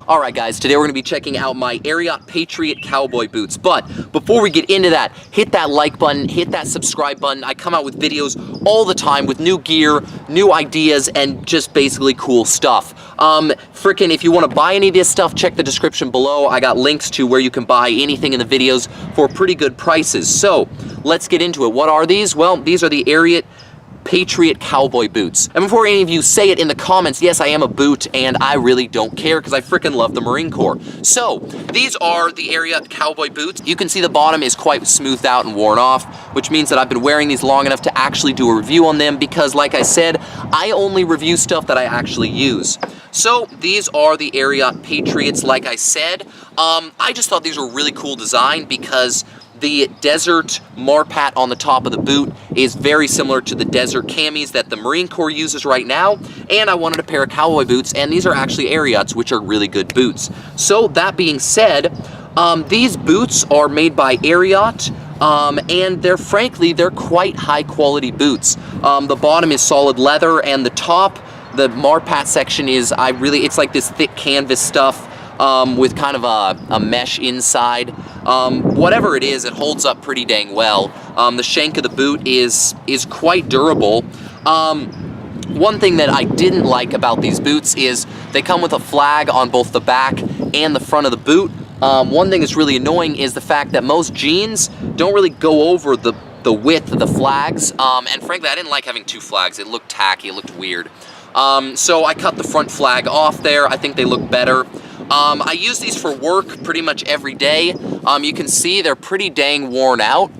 Alright guys, today we're going to be checking out my Ariat Patriot Cowboy boots, but before we get into that, hit that like button, hit that subscribe button. I come out with videos all the time with new gear, new ideas, and just basically cool stuff. If you want to buy any of this stuff, check the description below. I got links to where you can buy anything in the videos for pretty good prices. So, let's get into it. What are these? Well, these are the Ariat Patriot Cowboy boots. And before any of you say it in the comments, yes, I am a boot, and I really don't care because I freaking love the Marine Corps. So, these are the Ariat Cowboy boots. You can see the bottom is quite smoothed out and worn off, which means that I've been wearing these long enough to actually do a review on them because, like I said, I only review stuff that I actually use. So, these are the Ariat Patriots, like I said. I just thought these were a really cool design because the desert marpat on the top of the boot is very similar to the desert camis that the Marine Corps uses right now, and I wanted a pair of cowboy boots, and these are actually Ariats, which are really good boots. So that being said, these boots are made by Ariat, and they're quite high quality boots. The bottom is solid leather, and the top, the marpat section is, it's like this thick canvas stuff with kind of a mesh inside. Whatever it is, it holds up pretty dang well. The shank of the boot is quite durable. One thing that I didn't like about these boots is they come with a flag on both the back and the front of the boot. One thing that's really annoying is the fact that most jeans don't really go over the width of the flags, and frankly I didn't like having two flags. It looked tacky, it looked weird. So I cut the front flag off there. I think they look better. I use these for work pretty much every day. You can see they're pretty dang worn out.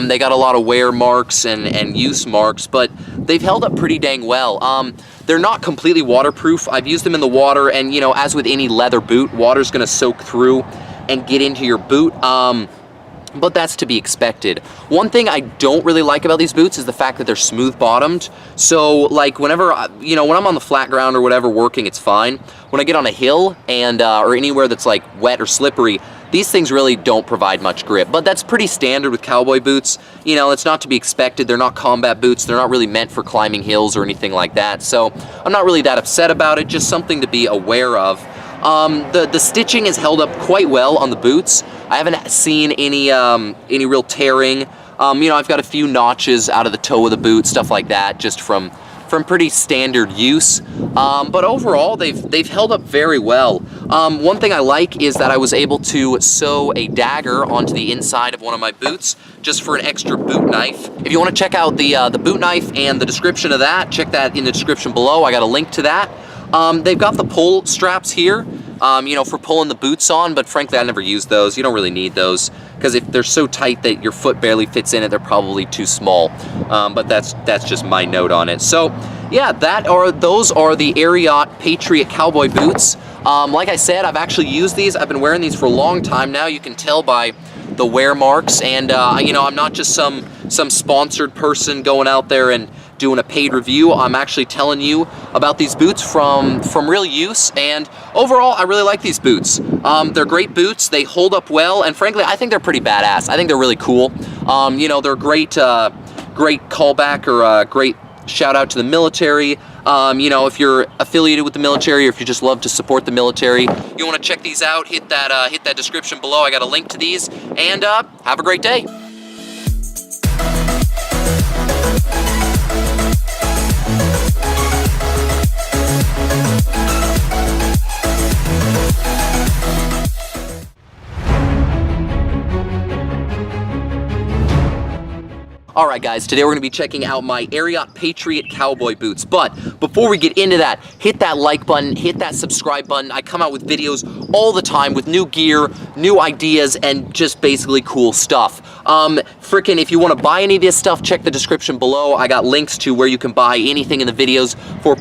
They got a lot of wear marks and use marks, but they've held up pretty dang well. They're not completely waterproof. I've used them in the water, and you know, as with any leather boot, water's gonna soak through and get into your boot. But that's to be expected. One thing I don't really like about these boots is the fact that they're smooth bottomed. So like whenever, when I'm on the flat ground or whatever working, it's fine. When I get on a hill and or anywhere that's like wet or slippery, these things really don't provide much grip. But that's pretty standard with cowboy boots. You know, it's not to be expected. They're not combat boots. They're not really meant for climbing hills or anything like that. So I'm not really that upset about it, just something to be aware of. The stitching has held up quite well on the boots. I haven't seen any real tearing. I've got a few notches out of the toe of the boot, stuff like that, just from pretty standard use. But overall, they've held up very well. One thing I like is that I was able to sew a dagger onto the inside of one of my boots, just for an extra boot knife. If you want to check out the boot knife and the description of that, check that in the description below. I got a link to that. They've got the pull straps here, for pulling the boots on, but frankly, I never use those. You don't really need those, because if they're so tight that your foot barely fits in it, they're probably too small. But that's just my note on it. So, yeah, those are the Ariat Patriot Cowboy boots. Like I said, I've actually used these. I've been wearing these for a long time now. You can tell by the wear marks, and I'm not just some sponsored person going out there and doing a paid review. I'm actually telling you about these boots from real use, and overall I really like these boots. They're great boots, they hold up well, and frankly I think they're pretty badass. I think they're really cool. They're great callback or a great shout out to the military. If you're affiliated with the military or if you just love to support the military, you want to check these out, hit that description below. I got a link to these, and have a great day. Alright guys, today we're going to be checking out my Ariat Patriot Cowboy boots, but before we get into that, hit that like button, hit that subscribe button. I come out with videos all the time with new gear, new ideas, and just basically cool stuff. If you want to buy any of this stuff, check the description below. I got links to where you can buy anything in the videos for